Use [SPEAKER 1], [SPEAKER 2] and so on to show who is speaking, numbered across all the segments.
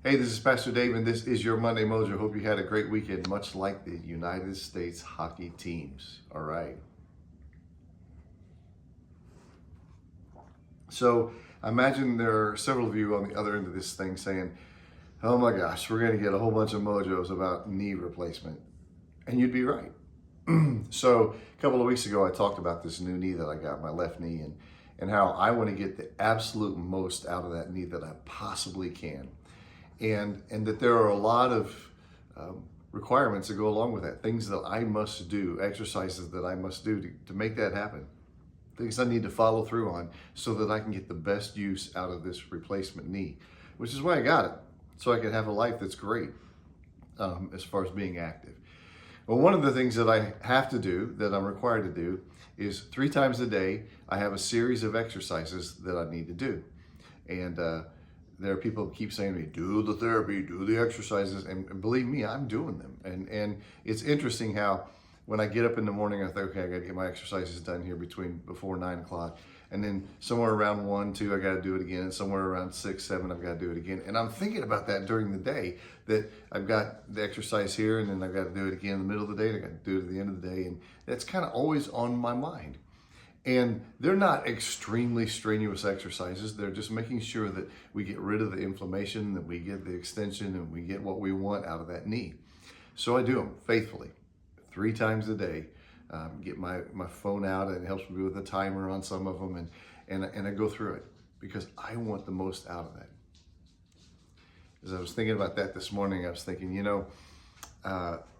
[SPEAKER 1] Hey, this is Pastor Dave, and this is your Monday Mojo. Hope you had a great weekend, much like the United States hockey teams. All right. So I imagine there are several of you on the other end of this thing saying, oh my gosh, we're going to get a whole bunch of mojos about knee replacement. And you'd be right. So a couple of weeks ago, I talked about this new knee that I got, my left knee, and how I want to get the absolute most out of that knee that I possibly can. And that there are a lot of requirements that go along with that, things that I must do, exercises that I must do to make that happen, things I need to follow through on so that I can get the best use out of this replacement knee, which is why I got it, so I can have a life that's great as far as being active. Well, one of the things that I have to do, that I'm required to do, is 3 times a day, I have a series of exercises that I need to do. And there are people who keep saying to me, do the therapy, do the exercises, and believe me, I'm doing them. And it's interesting how when I get up in the morning, I think, okay, I gotta get my exercises done here before 9 o'clock. And then somewhere around 1, 2, I gotta do it again. And somewhere around 6, 7, I've gotta do it again. And I'm thinking about that during the day, that I've got the exercise here, and then I've got to do it again in the middle of the day, and I got to do it at the end of the day. And that's kind of always on my mind. And they're not extremely strenuous exercises. They're just making sure that we get rid of the inflammation, that we get the extension, and we get what we want out of that knee. So I do them faithfully, 3 times a day. Get my phone out, and it helps me with a timer on some of them, and I go through it because I want the most out of that. As I was thinking about that this morning, I was thinking,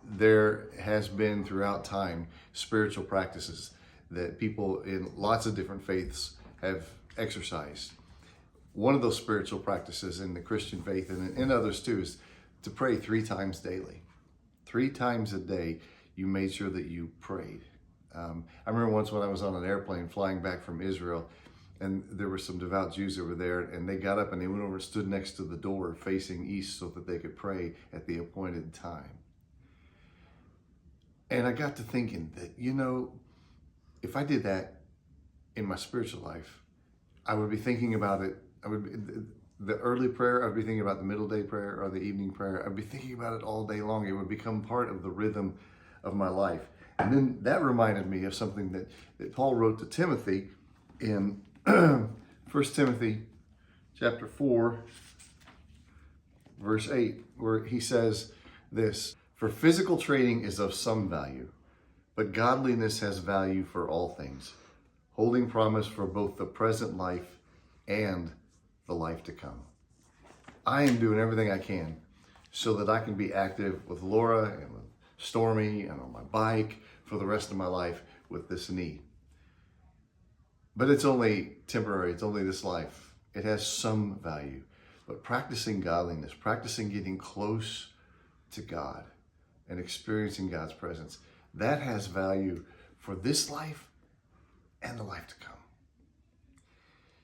[SPEAKER 1] there has been throughout time spiritual practices that people in lots of different faiths have exercised. One of those spiritual practices in the Christian faith, and in others too, is to pray 3 times daily. 3 times a day, you made sure that you prayed. I remember once when I was on an airplane flying back from Israel, and there were some devout Jews that were there, and they got up and they went over and stood next to the door facing east so that they could pray at the appointed time. And I got to thinking that, if I did that in my spiritual life, I would be thinking about it. The early prayer, I'd be thinking about the middle day prayer or the evening prayer. I'd be thinking about it all day long. It would become part of the rhythm of my life. And then that reminded me of something that Paul wrote to Timothy in 1 Timothy chapter 4, verse 8, where he says this: for physical training is of some value, but godliness has value for all things, holding promise for both the present life and the life to come. I am doing everything I can so that I can be active with Laura and with Stormy and on my bike for the rest of my life with this knee. But it's only temporary. It's only this life. It has some value. But practicing godliness, practicing getting close to God and experiencing God's presence, that has value for this life and the life to come.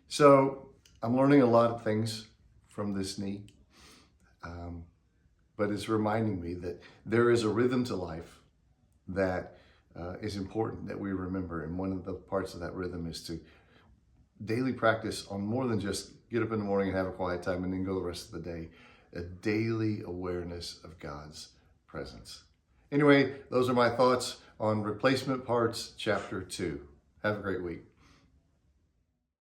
[SPEAKER 1] So I'm learning a lot of things from this knee, but it's reminding me that there is a rhythm to life that is important that we remember. And one of the parts of that rhythm is to daily practice on more than just get up in the morning and have a quiet time and then go the rest of the day. A daily awareness of God's presence. Anyway, those are my thoughts on Replacement Parts Chapter 2. Have a great week.